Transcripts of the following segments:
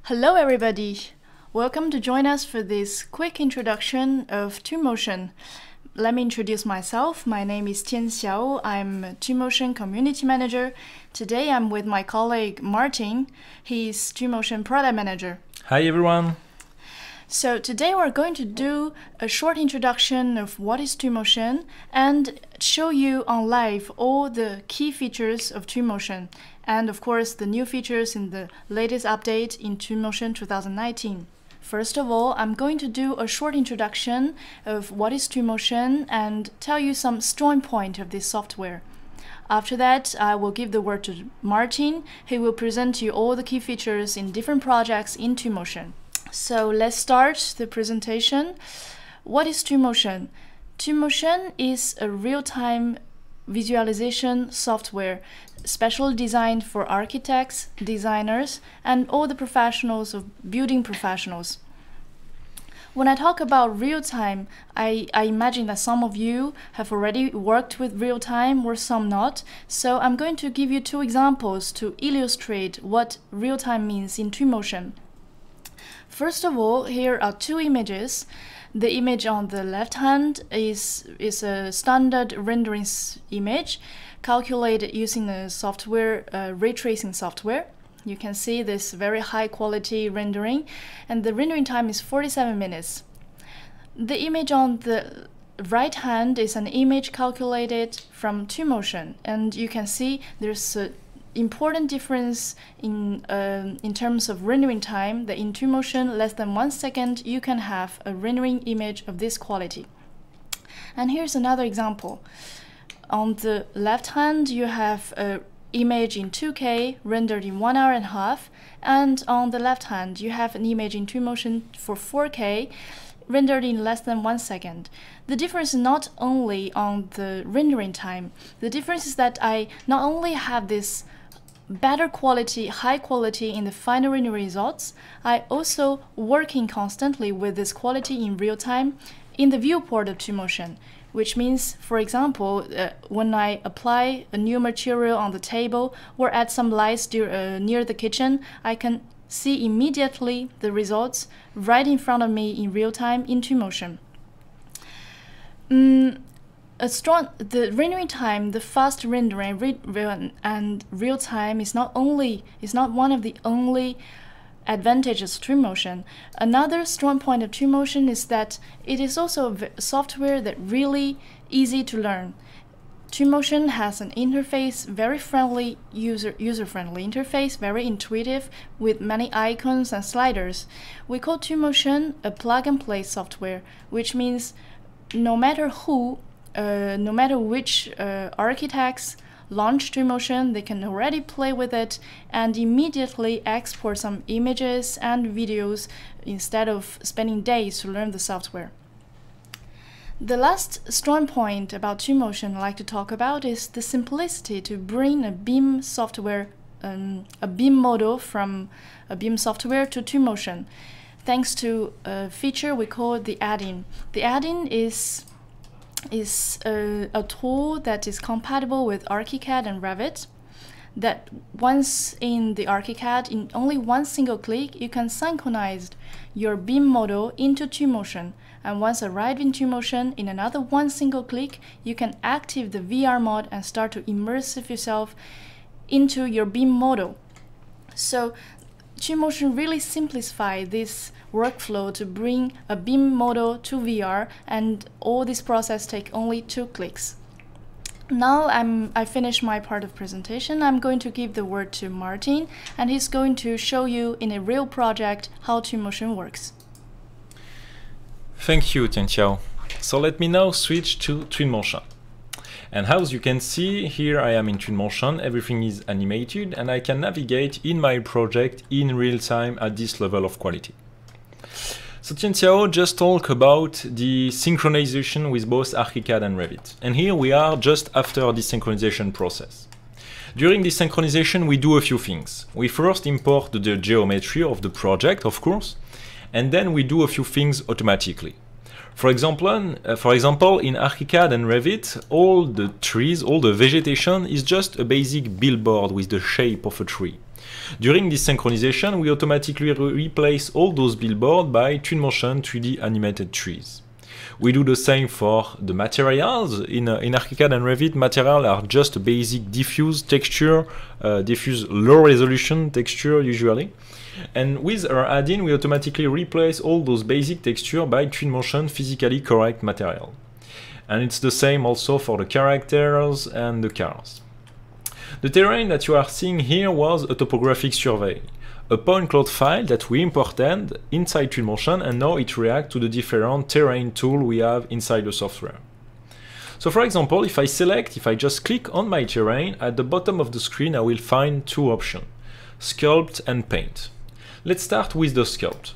Hello everybody! Welcome to join us for this quick introduction of Twinmotion. Let me introduce myself. My name is Tianxiao. I'm a Twinmotion Community Manager. Today I'm with my colleague Martin. He's Twinmotion Product Manager. Hi everyone! So today we're going to do a short introduction of what is Twinmotion and show you on live all the key features of Twinmotion and of course the new features in the latest update in Twinmotion 2019. First of all, I'm going to do a short introduction of what is Twinmotion and tell you some strong points of this software. After that, I will give the word to Martin. He will present you all the key features in different projects in Twinmotion. So let's start the presentation. What is Twinmotion? Twinmotion is a real-time visualization software specially designed for architects, designers, and all the professionals of building professionals. When I talk about real-time, I imagine that some of you have already worked with real-time or some not. So I'm going to give you two examples to illustrate what real-time means in Twinmotion. First of all, here are two images. The image on the left hand is a standard rendering image calculated using the software, ray tracing software. You can see this very high quality rendering, and the rendering time is 47 minutes. The image on the right hand is an image calculated from Twinmotion, and you can see there's a important difference in terms of rendering time, that in Twinmotion, less than 1 second, you can have a rendering image of this quality. And here's another example. On the left hand, you have an image in 2K rendered in 1.5 hours, and on the left hand, you have an image in Twinmotion for 4K rendered in less than 1 second. The difference is not only on the rendering time. The difference is that I not only have this better quality, high quality in the final rendering results, I also working constantly with this quality in real time in the viewport of Twinmotion, which means, for example, when I apply a new material on the table or add some lights near the kitchen, I can see immediately the results right in front of me in real time in Twinmotion. The rendering time, the fast rendering and real time is not one of the only advantages of Twinmotion. Another strong point of Twinmotion is that it is also a software that really easy to learn. Twinmotion has an interface, very friendly, user-friendly interface, very intuitive, with many icons and sliders. We call Twinmotion a plug-and-play software, which means no matter which architects launch Twinmotion, they can already play with it and immediately export some images and videos instead of spending days to learn the software. The last strong point about Twinmotion I'd like to talk about is the simplicity to bring a BIM software, a BIM model from a BIM software to Twinmotion, thanks to a feature we call the add-in. The add-in is a tool that is compatible with ARCHICAD and Revit, that once in the ARCHICAD, in only one single click, you can synchronize your BIM model into Twinmotion. And once arrived in Twinmotion, in another one single click, you can activate the VR mode and start to immerse yourself into your BIM model. So Twinmotion really simplifies this workflow to bring a BIM model to VR, and all this process takes only 2 clicks. Now I finished my part of presentation. I'm going to give the word to Martin, and he's going to show you in a real project how Twinmotion works. Thank you, Tianxiao. So let me now switch to Twinmotion. And as you can see, here I am in Twinmotion, everything is animated, and I can navigate in my project in real time at this level of quality. So Tianxiao just talked about the synchronization with both ARCHICAD and Revit. And here we are just after the synchronization process. During this synchronization, we do a few things. We first import the geometry of the project, of course, and then we do a few things automatically. For example, in ARCHICAD and Revit, all the trees, all the vegetation is just a basic billboard with the shape of a tree. During this synchronization, we automatically replace all those billboards by Twinmotion 3D animated trees. We do the same for the materials. In ARCHICAD and Revit, materials are just a basic diffuse texture, diffuse low resolution texture usually. And with our add-in, we automatically replace all those basic texture by Twinmotion physically correct material. And it's the same also for the characters and the cars. The terrain that you are seeing here was a topographic survey, a point cloud file that we imported inside Twinmotion, and now it reacts to the different terrain tools we have inside the software. So for example, if I just click on my terrain, at the bottom of the screen I will find two options, sculpt and paint. Let's start with the sculpt.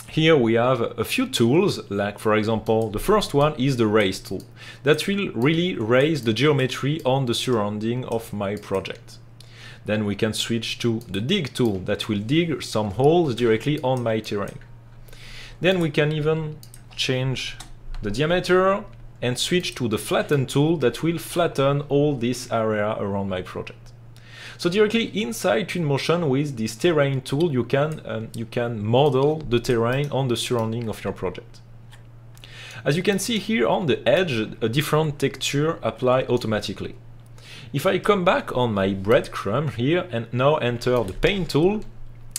Here we have a few tools, like for example, the first one is the raise tool. That will really raise the geometry on the surrounding of my project. Then we can switch to the dig tool that will dig some holes directly on my terrain. Then we can even change the diameter and switch to the flatten tool that will flatten all this area around my project. So directly inside Twinmotion with this terrain tool, you can model the terrain on the surrounding of your project. As you can see here on the edge, a different texture applies automatically. If I come back on my breadcrumb here and now enter the paint tool,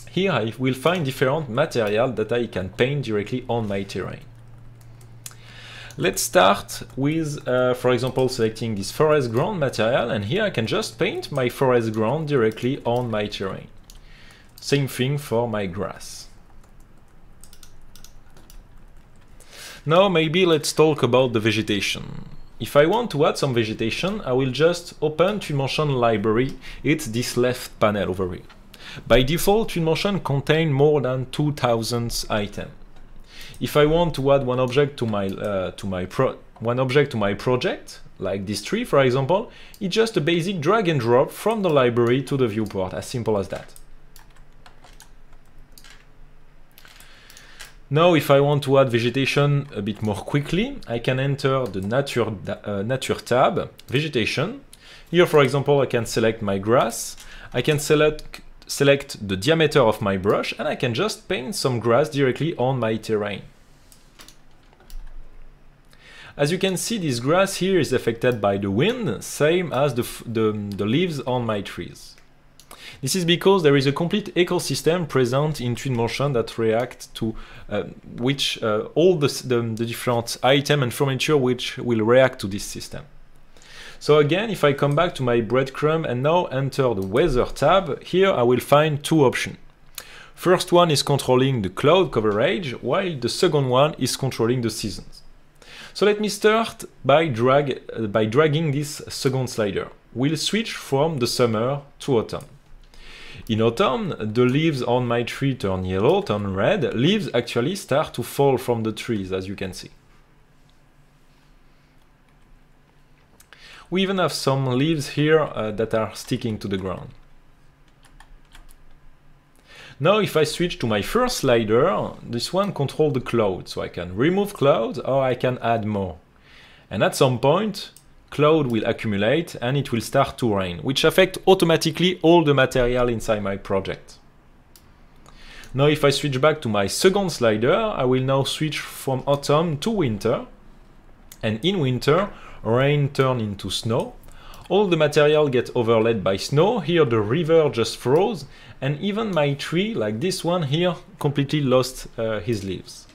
here I will find different material that I can paint directly on my terrain. Let's start with, for example, selecting this forest ground material, and here I can just paint my forest ground directly on my terrain. Same thing for my grass. Now maybe let's talk about the vegetation. If I want to add some vegetation, I will just open Twinmotion library. It's this left panel over here. By default, Twinmotion contains more than 2000 items. If I want to add one object to my project, like this tree for example, it's just a basic drag and drop from the library to the viewport, as simple as that. Now if I want to add vegetation a bit more quickly, I can enter the Nature tab, Vegetation. Here for example I can select my grass, I can select the diameter of my brush, and I can just paint some grass directly on my terrain. As you can see, this grass here is affected by the wind, same as the leaves on my trees. This is because there is a complete ecosystem present in Twinmotion that reacts to all the different items and furniture which will react to this system. So again, if I come back to my breadcrumb and now enter the Weather tab, here I will find two options. First one is controlling the cloud coverage, while the second one is controlling the seasons. So let me start by dragging this second slider. We'll switch from the summer to autumn. In autumn, the leaves on my tree turn yellow, turn red. Leaves actually start to fall from the trees, as you can see. We even have some leaves here that are sticking to the ground. Now if I switch to my first slider, this one controls the cloud, so I can remove clouds or I can add more. And at some point, cloud will accumulate and it will start to rain, which affects automatically all the material inside my project. Now if I switch back to my second slider, I will now switch from autumn to winter. And in winter, rain turns into snow. All the material gets overlaid by snow. Here the river just froze, and even my tree, like this one here, completely lost his leaves.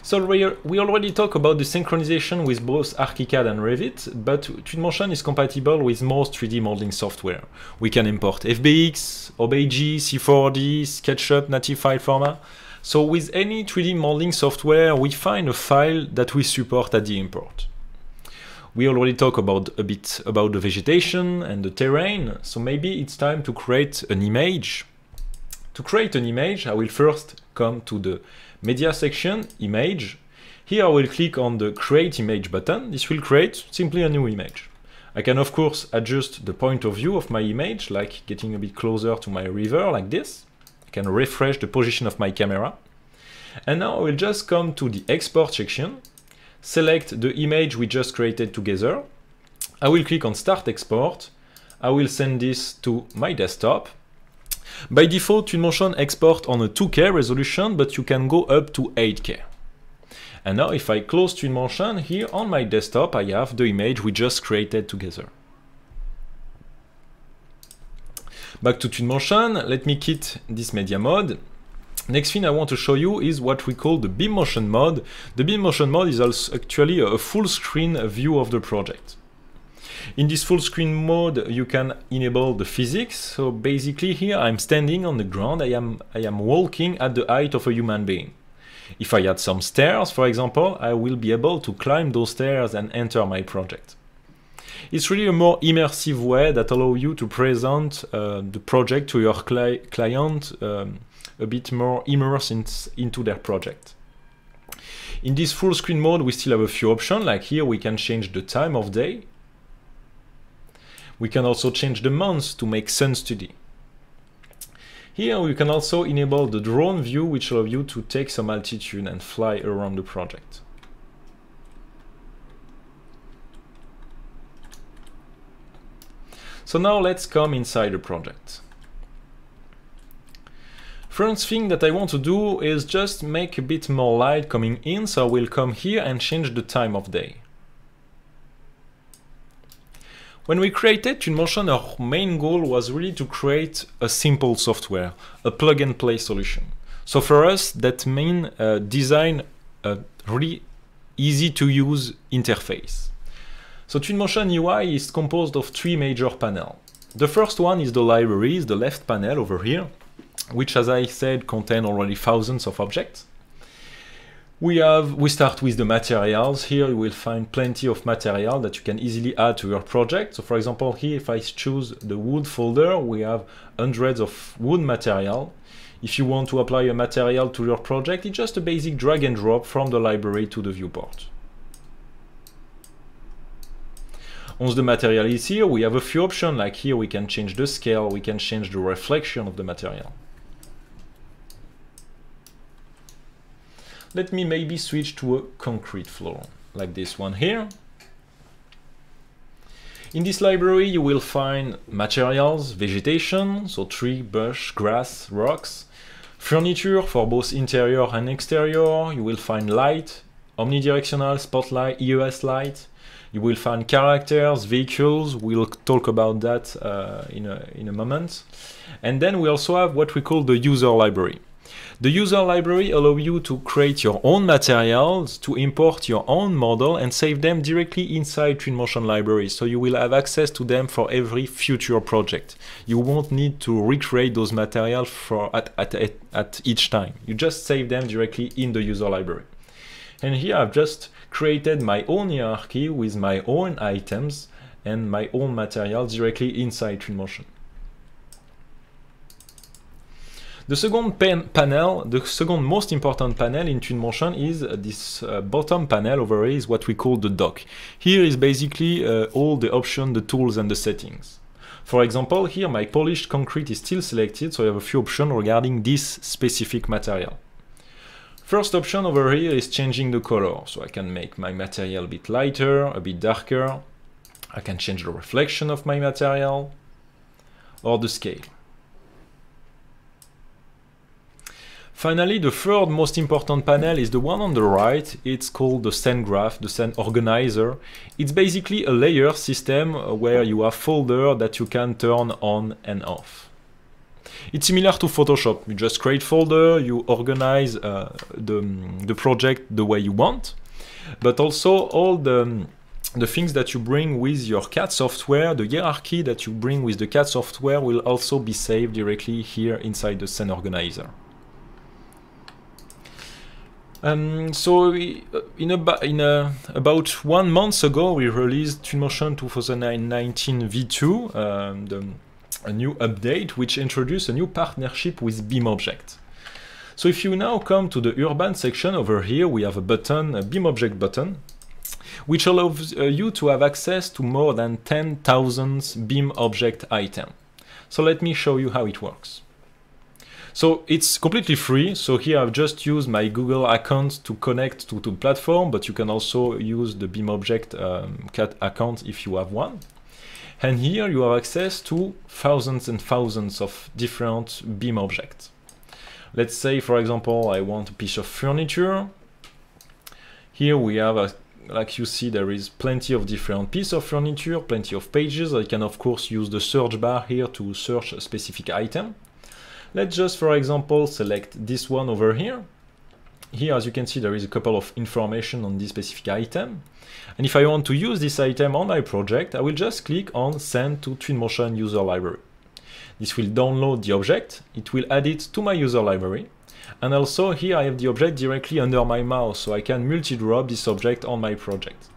So we already talked about the synchronization with both ARCHICAD and Revit, but Twinmotion is compatible with most 3D modeling software. We can import FBX, OBJ, C4D, SketchUp, native file format. So with any 3D modeling software, we find a file that we support at the import. We already talked a bit about the vegetation and the terrain, so maybe it's time to create an image. To create an image, I will first come to the Media section, Image. Here I will click on the Create Image button. This will create simply a new image. I can of course adjust the point of view of my image, like getting a bit closer to my river, like this. Can refresh the position of my camera. And now I will just come to the export section, select the image we just created together. I will click on Start Export. I will send this to my desktop. By default, Twinmotion export on a 2K resolution, but you can go up to 8K. And now if I close Twinmotion, here on my desktop I have the image we just created together. Back to Twinmotion, let me quit this media mode. Next thing I want to show you is what we call the beam motion mode. The beam motion mode is also actually a full screen view of the project. In this full screen mode, you can enable the physics. So basically here I'm standing on the ground, I am walking at the height of a human being. If I add some stairs, for example, I will be able to climb those stairs and enter my project. It's really a more immersive way that allows you to present the project to your client a bit more immersed into their project. In this full screen mode, we still have a few options, like here we can change the time of day. We can also change the months to make sun study. Here we can also enable the drone view, which allows you to take some altitude and fly around the project. So now let's come inside the project. First thing that I want to do is just make a bit more light coming in, so I will come here and change the time of day. When we created Twinmotion, our main goal was really to create a simple software, a plug-and-play solution. So for us, that means design a really easy-to-use interface. So Twinmotion UI is composed of 3 major panels. The first one is the libraries, the left panel over here, which, as I said, contain already thousands of objects. We start with the materials. Here you will find plenty of material that you can easily add to your project. So for example, here if I choose the wood folder, we have hundreds of wood material. If you want to apply a material to your project, it's just a basic drag and drop from the library to the viewport. Once the material is here, we have a few options, like here we can change the scale, we can change the reflection of the material. Let me maybe switch to a concrete floor, like this one here. In this library you will find materials, vegetation, so tree, bush, grass, rocks, furniture for both interior and exterior. You will find light, omnidirectional, spotlight, EOS light. You will find characters, vehicles. We'll talk about that in a moment. And then we also have what we call the user library. The user library allows you to create your own materials, to import your own model and save them directly inside Twinmotion library. So you will have access to them for every future project. You won't need to recreate those materials at each time. You just save them directly in the user library. And here I've just created my own hierarchy with my own items and my own materials directly inside Twinmotion. The second panel, the second most important panel in Twinmotion is this bottom panel over here, is what we call the dock. Here is basically all the options, the tools and the settings. For example, here my polished concrete is still selected, so I have a few options regarding this specific material. First option over here is changing the color, so I can make my material a bit lighter, a bit darker. I can change the reflection of my material or the scale. Finally, the third most important panel is the one on the right. It's called the scene graph, the scene organizer. It's basically a layer system where you have folders that you can turn on and off. It's similar to Photoshop. You just create folder, you organize the project the way you want, but also all the things that you bring with your CAD software, the hierarchy that you bring with the CAD software will also be saved directly here inside the scene organizer. About 1 month ago, we released Twinmotion 2019 V2, a new update which introduced a new partnership with BeamObject. So if you now come to the urban section over here, we have a button, a BeamObject button, which allows you to have access to more than 10,000 BeamObject items. So let me show you how it works. So it's completely free. So here I've just used my Google account to connect to the platform, but you can also use the BIMobject account if you have one. And here you have access to thousands and thousands of different BIM objects. Let's say, for example, I want a piece of furniture. Here we have, like you see, there is plenty of different pieces of furniture, plenty of pages. I can, of course, use the search bar here to search a specific item. Let's just, for example, select this one over here. Here, as you can see, there is a couple of information on this specific item. And if I want to use this item on my project, I will just click on Send to Twinmotion User Library. This will download the object. It will add it to my user library. And also here I have the object directly under my mouse, so I can multi-drop this object on my project.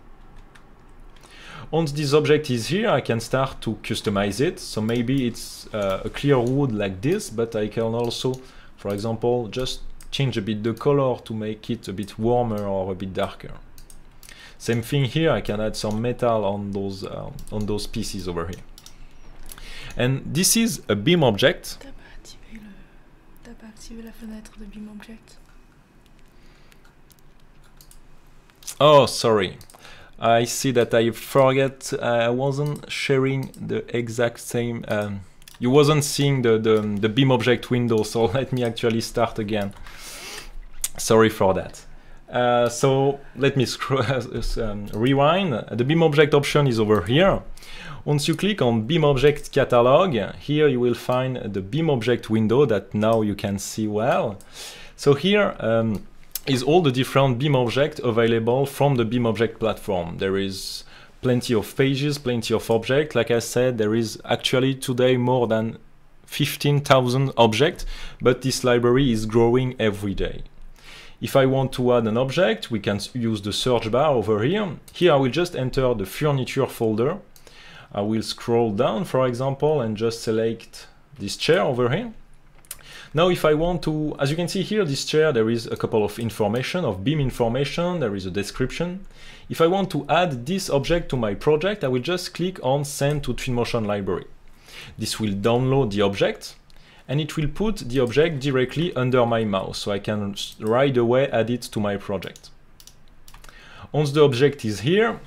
Once this object is here, I can start to customize it. So maybe it's a clear wood like this, but I can also, for example, just change a bit the color to make it a bit warmer or a bit darker. Same thing here, I can add some metal on those pieces over here. And this is a BIM object. T'as pas activé la fenêtre de BIMobject? Oh, sorry. I see that I forget. I wasn't sharing the exact same. You wasn't seeing the BIMobject window, so let me actually start again. Sorry for that. So let me rewind. The BIMobject option is over here. Once you click on BIMobject catalog, here you will find the BIMobject window that now you can see well. So here is all the different BIM objects available from the BIMobject platform. There is plenty of pages, plenty of objects. Like I said, there is actually today more than 15,000 objects, but this library is growing every day. If I want to add an object, we can use the search bar over here. Here I will just enter the furniture folder. I will scroll down, for example, and just select this chair over here. Now if I want to, as you can see here, this chair, there is a couple of information, of BIM information, there is a description. If I want to add this object to my project, I will just click on Send to Twinmotion Library. This will download the object, and it will put the object directly under my mouse, so I can right away add it to my project. Once the object is here,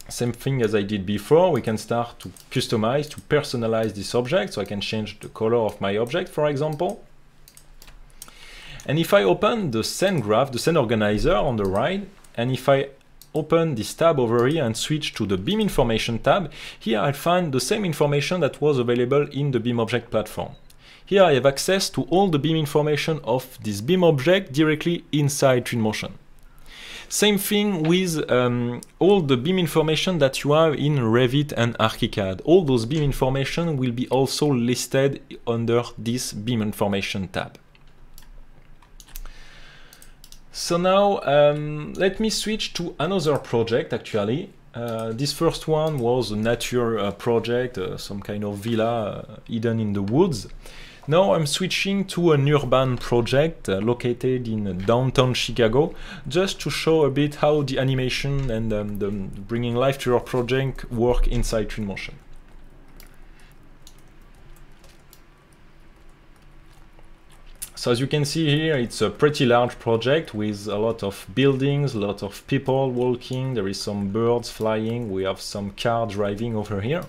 same thing as I did before, we can start to customize, to personalize this object, so I can change the color of my object, for example. And if I open the Scene graph, the Scene organizer on the right, and if I open this tab over here and switch to the BIM information tab, here I'll find the same information that was available in the BIMobject platform. Here I have access to all the BIM information of this BIM object directly inside Twinmotion. Same thing with all the BIM information that you have in Revit and ARCHICAD. All those BIM information will be also listed under this BIM information tab. So now let me switch to another project actually. This first one was a nature project, some kind of villa hidden in the woods. Now I'm switching to an urban project located in downtown Chicago, just to show a bit how the animation and the bringing life to your project work inside Twinmotion. So as you can see here, it's a pretty large project with a lot of buildings, a lot of people walking, there is some birds flying, we have some car driving over here.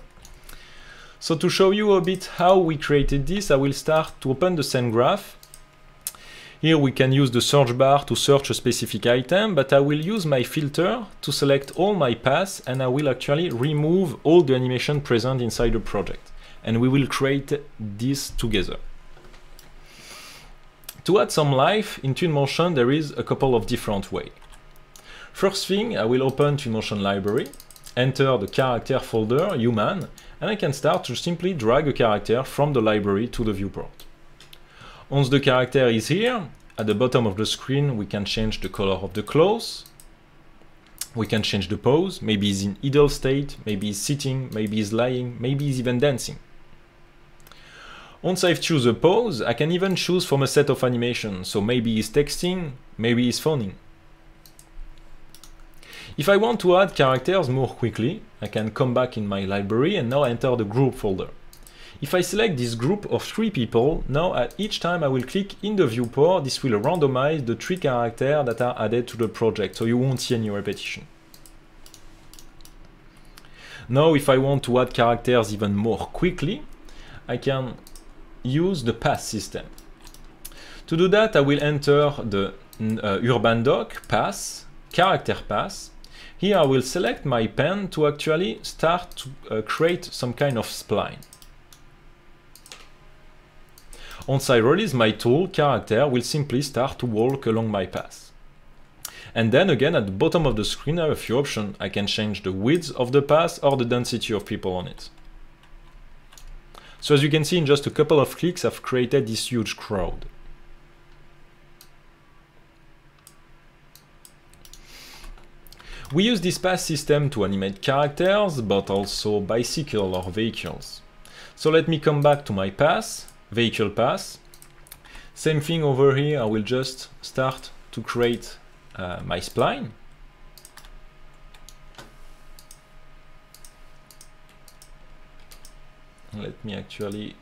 So to show you a bit how we created this, I will start to open the scene graph. Here we can use the search bar to search a specific item, but I will use my filter to select all my paths, and I will actually remove all the animation present inside the project. And we will create this together. To add some life in Twinmotion, there is a couple of different ways. First thing, I will open Twinmotion Library, enter the character folder, human, and I can start to simply drag a character from the library to the viewport. Once the character is here, at the bottom of the screen we can change the color of the clothes, we can change the pose, maybe he's in idle state, maybe he's sitting, maybe he's lying, maybe he's even dancing. Once I've chosen a pose, I can even choose from a set of animations, so maybe he's texting, maybe he's phoning. If I want to add characters more quickly, I can come back in my library and now enter the group folder. If I select this group of 3 people, now at each time I will click in the viewport, this will randomize the 3 characters that are added to the project, so you won't see any repetition. Now if I want to add characters even more quickly, I can use the pass system. To do that, I will enter the urban doc, pass, character pass. Here I will select my pen to actually start to create some kind of spline. Once I release my tool, character will simply start to walk along my path. And then again, at the bottom of the screen, I have a few options. I can change the width of the path or the density of people on it. So as you can see, in just a couple of clicks, I've created this huge crowd. We use this path system to animate characters, but also bicycle or vehicles. So let me come back to my path. Vehicle path. Same thing over here, I will just start to create my spline. Let me actually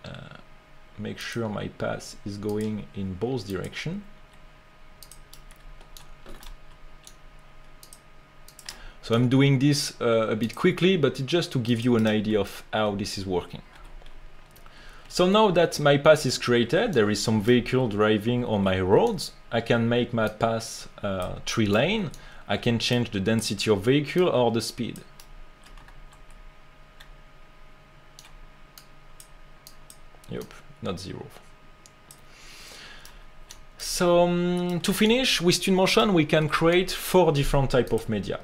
make sure my path is going in both directions. So I'm doing this a bit quickly, but it's just to give you an idea of how this is working. So now that my path is created, there is some vehicle driving on my roads. I can make my path 3 lane. I can change the density of vehicle or the speed. Yep, not 0. So to finish, with Twinmotion we can create 4 different types of media.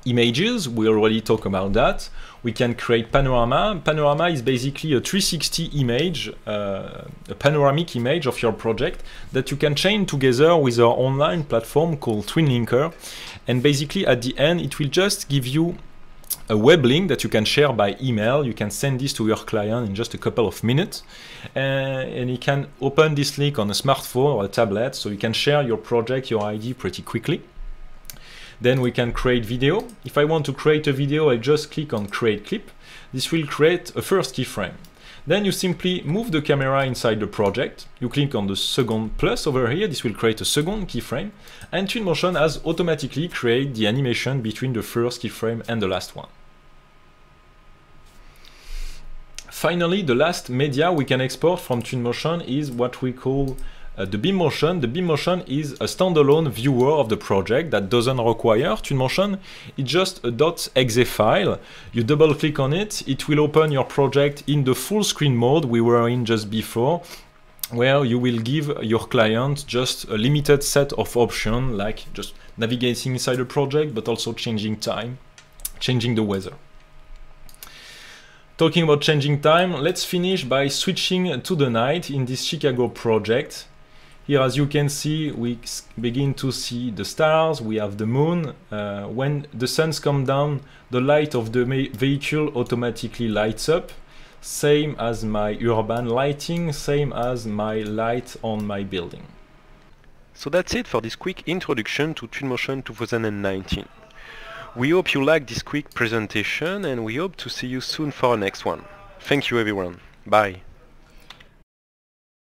Images, we already talked about that. We can create panorama. Panorama is basically a 360 image, a panoramic image of your project that you can chain together with our online platform called TwinLinker. And basically at the end, it will just give you a web link that you can share by email. You can send this to your client in just a couple of minutes. And you can open this link on a smartphone or a tablet, so you can share your project, your idea pretty quickly. Then we can create video. If I want to create a video, I just click on create clip. This will create a first keyframe. Then you simply move the camera inside the project. You click on the second plus over here. This will create a second keyframe. And Twinmotion has automatically created the animation between the first keyframe and the last one. Finally, the last media we can export from Twinmotion is what we call the BeamMotion. The BeamMotion is a standalone viewer of the project that doesn't require Twinmotion. It's just a .exe file. You double click on it, it will open your project in the full screen mode we were in just before, where you will give your client just a limited set of options, like just navigating inside the project, but also changing time, changing the weather. Talking about changing time, let's finish by switching to the night in this Chicago project. Here, as you can see, we begin to see the stars, we have the moon. When the suns come down, the light of the vehicle automatically lights up. Same as my urban lighting, same as my light on my building. So that's it for this quick introduction to Twinmotion 2019. We hope you liked this quick presentation and we hope to see you soon for our next one. Thank you everyone. Bye.